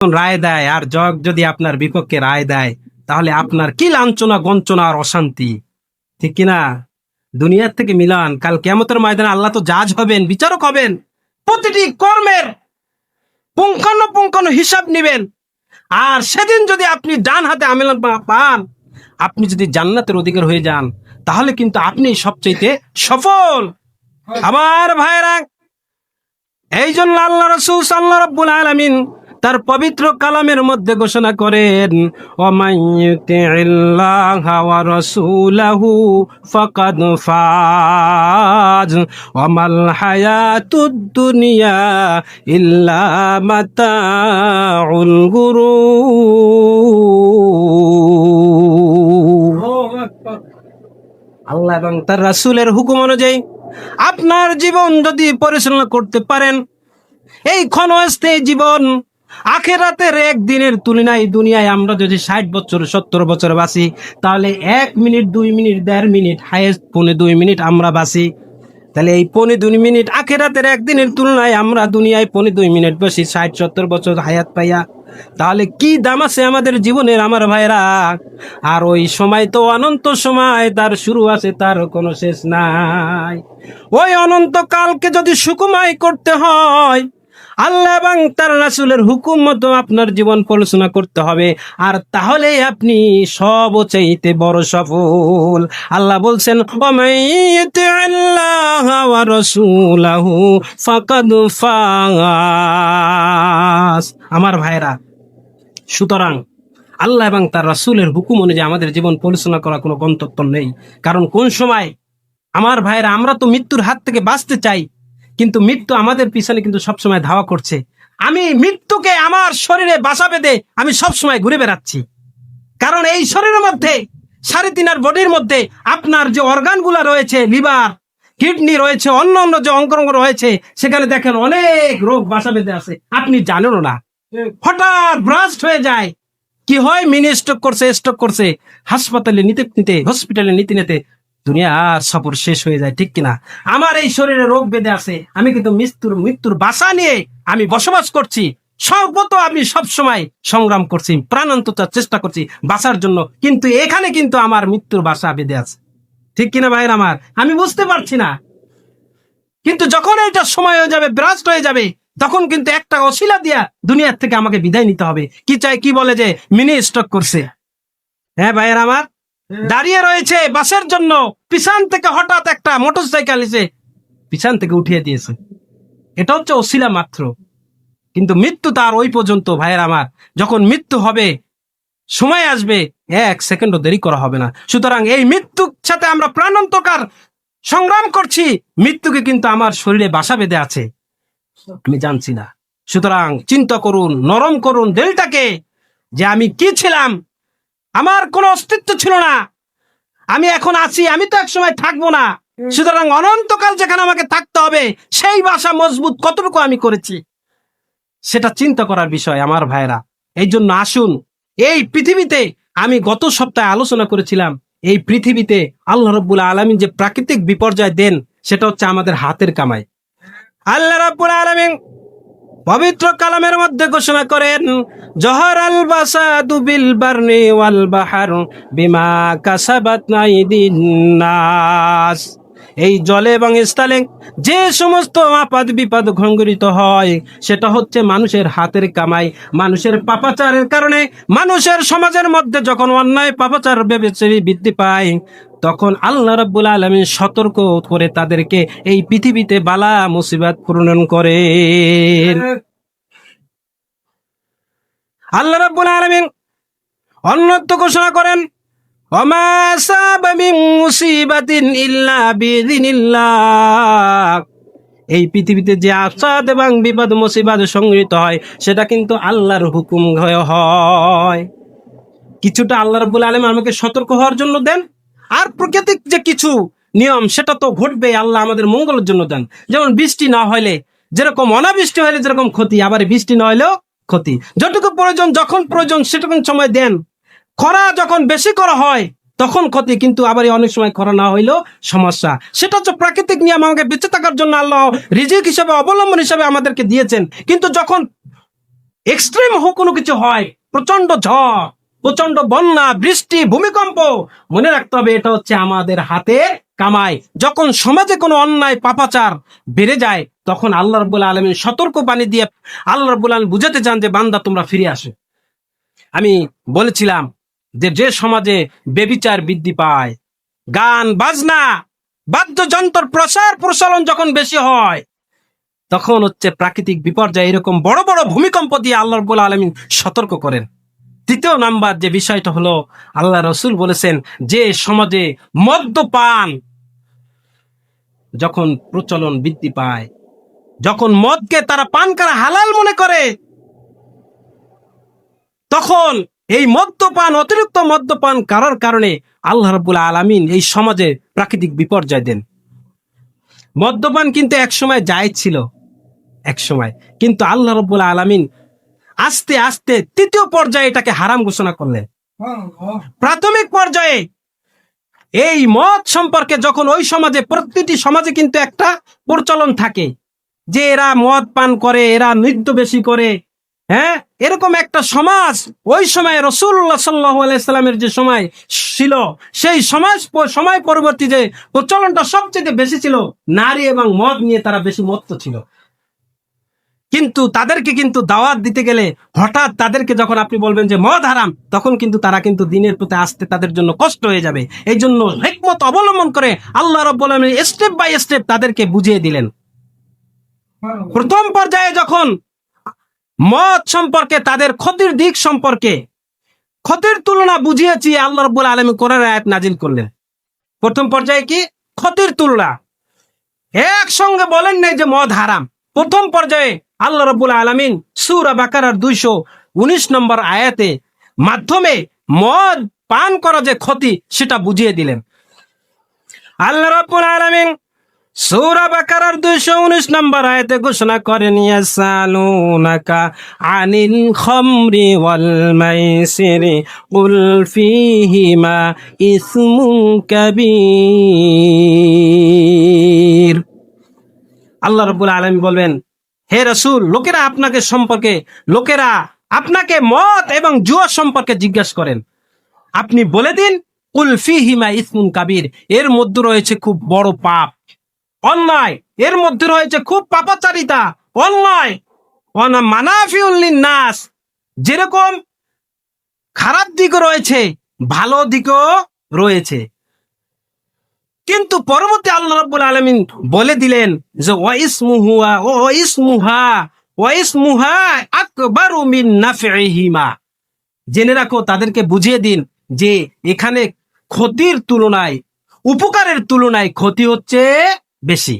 রায় দেয়, আর জগ যদি আপনার বিপক্ষে রায় দেয়, তাহলে আপনার কি লাঞ্ছনা গঞ্চনা আর অশান্তি, ঠিক কিনা? দুনিয়ার থেকে মিলান, কাল কিয়ামতের ময়দানে আল্লাহ তো জাজ হবেন, বিচারক হবেন, প্রতিটি কর্মের পুঙ্খানুপুঙ্খানু হিসাব নিবেন। আর সেদিন যদি আপনি ডান হাতে আমেল পান, আপনি যদি জান্নাতের অধিকার হয়ে যান, তাহলে কিন্তু আপনি সবচেয়ে সফল। আমার ভাইরা, এই জন্য আল্লাহ রাসূল সাল্লাল্লাহু রাব্বুল আলামিন তার পবিত্র কালামের মধ্যে ঘোষণা করেন, ওয়ামাইয়ুতিল্লাহা ওয়া রাসূলাহু ফাকাদ ফাজ ওয়ামাল হায়াতুদ দুনিয়া ইল্লা মাতাউল গুরুর। আল্লাহ এবং তার রাসূলের হুকুম অনুযায়ী আপনার জীবন যদি পরিচালনা করতে পারেন, এই ক্ষণস্থায়ী জীবন আখিরাতের একদিনের তুলনায় দুনিয়ায় আমরা যদি 60 বছর 70 বছর বাঁচি, তাহলে 1 minute 2 minute 1.5 minute, highest 1.5 minute আমরা বাঁচি। তাহলে এই 1.5 মিনিট আখিরাতের একদিনের তুলনায় আমরা দুনিয়ায় 1.5 মিনিট বসি 60-70 বছর হায়াত পাইয়া, তাহলে কি দাম আছে আমাদের জীবনের আমার ভাইরা? আর ওই সময় তো অনন্ত সময়, তার শুরু আছে, তার কোনো শেষ নাই। ওই অনন্তকালকে যদি সুখময় করতে হয়, আল্লাহ এবং তার রাসূলের হুকুম মতো আপনার জীবন পরিচালনা করতে হবে, আর তাহলে আপনি সবচাইতে বড় সফল। আল্লাহ বলছেন, ওয়ামাইয়ুতিল্লাহা ওয়া রাসূলাহু ফাকাদ ফাজ। আমার ভাইরা, সুতরাং আল্লাহ এবং তার রাসূলের হুকুম অনুযায়ী আমাদের জীবন পরিচালনা করা কোনো গন্তব্য নেই। কারণ কোন সময় আমার ভাইরা, আমরা তো মৃত্যুর হাত থেকে বাঁচতে চাই, কিন্তু মৃত্যু আমাদের পিছনে কিন্তু সবসময় ধাওয়া করছে। আমি মৃত্যুকে আমার শরীরে বাসা বেঁধে আমি সবসময় ঘুরে বেড়াচ্ছি। কারণ এই শরীরের মধ্যে 3.5 বডির মধ্যে আপনার যে অর্গানগুলো রয়েছে, লিভার, কিডনি রয়েছে, অন্য অন্য যে অঙ্গ রয়েছে, সেখানে দেখেন অনেক রোগ বাসা বেঁধে আছে, আপনি জানেনও না। হঠাৎ ব্রাস্ট হয়ে যায়, কি হয়, মিনি স্ট্রোক করছে, হাসপাতালে হসপিটালে নিতে দুনিয়ার সফর শেষ হয়ে যায়, ঠিক কিনা? আমার এই শরীরে রোগ বেঁধে আছে, আমি কিন্তু মৃত্যুর বাসা নিয়ে আমি বসবাস করছি। সর্বত আমি সব সময় সংগ্রাম করছি, প্রাণান্ততার চেষ্টা করছি বাঁচার জন্য, কিন্তু এখানে কিন্তু আমার মৃত্যুর বাসা বেঁধে আছে, ঠিক কিনা ভাইয়ের আমার? আমি বুঝতে পারছি না, কিন্তু যখন এটা সময় হয়ে যাবে, ব্রাস্ট হয়ে যাবে, তখন কিন্তু একটা অশিলা দিয়া দুনিয়ার থেকে আমাকে বিদায় নিতে হবে। কি বলে যে মিনি স্ট্রোক করছে। হ্যাঁ ভাইয়ের আমার, দাঁড়িয়ে রয়েছে বাসের জন্য, পিছন থেকে হঠাৎ একটা মোটরসাইকেল এসে পিছন থেকে উঠিয়ে দিয়েছে। এটা হচ্ছে অশিলা মাত্র, কিন্তু মৃত্যু তার ওই পর্যন্ত ভাইয়ের আমার। যখন মৃত্যু হবে, সময় আসবে, 1 সেকেন্ডও দেরি করা হবে না। সুতরাং এই মৃত্যুর সাথে আমরা প্রাণান্তকার সংগ্রাম করছি, মৃত্যুকে কিন্তু আমার শরীরে বাসা বেঁধে আছে, আমি জানছি না। সুতরাং চিন্তা করুন, নরম করুন দিলটাকে, যে আমি কি ছিলাম, আমার কোনো অস্তিত্ব ছিল না, আমি এখন আছি, আমি তো একসময় থাকবো না। সুতরাং অনন্তকাল যেখানে আমাকে থাকতে হবে, সেই বাসা মজবুত কতটুকু আমি করেছি, সেটা চিন্তা করার বিষয় আমার ভাইরা। এই জন্য আসুন, এই পৃথিবীতে আমি গত সপ্তাহে আলোচনা করেছিলাম, এই পৃথিবীতে আল্লাহ রাব্বুল আলামিন যে প্রাকৃতিক বিপর্যয় দেন, সেটা হচ্ছে আমাদের হাতের কামাই। আল্লাহ রাব্বুল আলামিন পবিত্র কালামের মধ্যে ঘোষণা করেন, জহরাল বাসাদু বিল বারনি ওয়াল বাহর বিমা কাসাবাত আইদিন নাস। এই জলে এবং স্থলে যে সমস্ত আপদ বিপদ ঘঙ্গরিত হয়, সেটা হচ্ছে মানুষের হাতের কামাই। মানুষের পাপাচারের কারণে মানুষের সমাজের মধ্যে যখন অন্যায় পাপাচার ব্যভিচারী বৃদ্ধি পায়, তখন আল্লাহ রাব্বুল আলামিন সতর্ক করে তাদেরকে এই পৃথিবীতে বালা মুসিবত প্রণয়ন করেন। আল্লাহ রাব্বুল আলামিন অন্যত্র ঘোষণা করেন, ওমা আসাবা মিন মুসিবাতিন ইল্লা বিইযনিল্লাহ। এই পৃথিবীতে যে আসাদ এবং বিপদ মুসিবত সংঘটিত হয়, সেটা কিন্তু আল্লাহর হুকুম হয়। কিছুটা আল্লাহ রাব্বুল আলামিন আমাকে সতর্ক হওয়ার জন্য দেন, আর প্রাকৃতিক যে কিছু নিয়ম, সেটা তো ঘটবে, আল্লাহ আমাদের মঙ্গলের জন্য দেন। যেমন বৃষ্টি না হলে যেরকম, অনাবৃষ্টি হলে যেরকম ক্ষতি, আবার বৃষ্টি না হলেও ক্ষতি। যতটুকু প্রয়োজন, যখন প্রয়োজন সেটুকু সময় দেন। খরা যখন বেশি করা হয় তখন ক্ষতি, কিন্তু আবার অনেক সময় খরা না হইলেও সমস্যা। সেটা হচ্ছে প্রাকৃতিক নিয়ম, আমাকে বেঁচে থাকার জন্য আল্লাহ রিজিক হিসেবে, অবলম্বন হিসেবে আমাদেরকে দিয়েছেন। কিন্তু যখন এক্সট্রিম কোনো কিছু হয়, প্রচন্ড ঝড়, প্রচন্ড বন্যা, বৃষ্টি, ভূমিকম্প, মনে রাখতে হবে এটা হচ্ছে আমাদের হাতের কামাই। যখন সমাজে কোনো অন্যায় পাপাচার বেড়ে যায়, তখন আল্লাহ রাব্বুল আলামিন সতর্ক বাণী দিয়ে আল্লাহ রাব্বুল আলামিন বুঝাতে চান যে বান্দা তোমরা ফিরে আসো। আমি বলেছিলাম যে সমাজে বেবিচার বৃদ্ধি পায়, গান বাজনা, বাদ্যযন্ত্র প্রসার প্রচলন যখন বেশি হয়, তখন হচ্ছে প্রাকৃতিক বিপর্যয়, এরকম বড় বড় ভূমিকম্প দিয়ে আল্লাহ রাব্বুল আলামিন সতর্ক করেন। তৃতীয় নাম্বার যে বিষয়টা হলো, আল্লাহ রসুল বলেছেন যে সমাজে মদ্যপান যখন প্রচলন বৃদ্ধি পায়, যখন মদকে তারা পান করা হালাল মনে করে, তখন এই মদ্যপান, অতিরিক্ত মদ্যপান করার কারণে আল্লাহ রাব্বুল আলামিন এই সমাজে প্রাকৃতিক বিপর্যয় দেন। মদ্যপান কিন্তু একসময় জায়েজ ছিল, একসময়, কিন্তু আল্লাহ রাব্বুল আলামিন আস্তে আস্তে তৃতীয় পর্যায়ে এটাকে হারাম ঘোষণা করলেন। প্রাথমিক পর্যায়ে এই মদ সম্পর্কে যখন ওই সমাজে, প্রতিটি সমাজে কিন্তু একটা প্রচলন থাকে যে এরা মদ পান করে, এরা নৃত্য বেশি করে, হ্যাঁ, এরকম একটা সমাজ ওই সময় রাসূলুল্লাহ সাল্লাল্লাহু আলাইহি সাল্লামের যে সময় ছিল, সেই সময় পরবর্তী যে প্রচলনটা সবচেয়ে বেশি ছিল, নারী এবং মদ নিয়ে তারা বেশি মত্ত ছিল। কিন্তু তাদেরকে কিন্তু দাওয়াত দিতে গেলে হঠাৎ তাদেরকে যখন আপনি বলবেন যে মদ হারাম, তখন কিন্তু তারা কিন্তু দিনের প্রতি আসতে তাদের জন্য কষ্ট হয়ে যাবে। এই জন্য হিকমত অবলম্বন করে আল্লাহ রাব্বুল আলামিন স্টেপ বাই স্টেপ তাদেরকে বুঝিয়ে দিলেন। প্রথম পর্যায়ে যখন মদ সম্পর্কে, তাদের ক্ষতির দিক সম্পর্কে, ক্ষতির তুলনা বুঝিয়েছি, আল্লাহ রাব্বুল আলামিন কোরআনের আয়াত নাজিল করলেন। প্রথম পর্যায়ে কি ক্ষতির তুলনা, একসঙ্গে বলেন নাই যে মদ হারাম। প্রথম পর্যায়ে আল্লাহ রাব্বুল আলামিন সূরা বাকারার 219 নম্বর আয়াতে মাধ্যমে মদ পান করা যে ক্ষতি সেটা বুঝিয়ে দিলেন। আল্লাহ রাব্বুল আলামিন সূরা বাকারার 219 নম্বর আয়াতে ঘোষণা করেন, ইয়াসালুনাকা আনিল খামরি ওয়াল মাইসিরি কুল ফীহিমা ইসমুন কাবীর। আল্লাহ রাব্বুল আলামিন বলবেন, হে রাসূল, লোকেরা আপনাকে মদ এবং জুয়া সম্পর্কে জিজ্ঞাসা করেন, আপনি বলে দিন কুল ফীহিমা ইসমুন কাবীর, এর মধ্যে রয়েছে খুব বড় পাপ, অন্যায়, এর মধ্যে রয়েছে খুব পাপাচারিতা, অন্যায়, মানাফিউল লিন্নাস, যেরকম খারাপ দিকও রয়েছে, ভালো দিকও রয়েছে। কিন্তু পরবর্তী আল্লাহ রাব্বুল আলামিন বলে দিলেন যে ওয়াইসমুহা আকবারু মিন নাফইহিমা, জেনে রাখো, তাদেরকে বুঝিয়ে দিন যে এখানে ক্ষতির তুলনায়, উপকারের তুলনায় ক্ষতি হচ্ছে বেশি।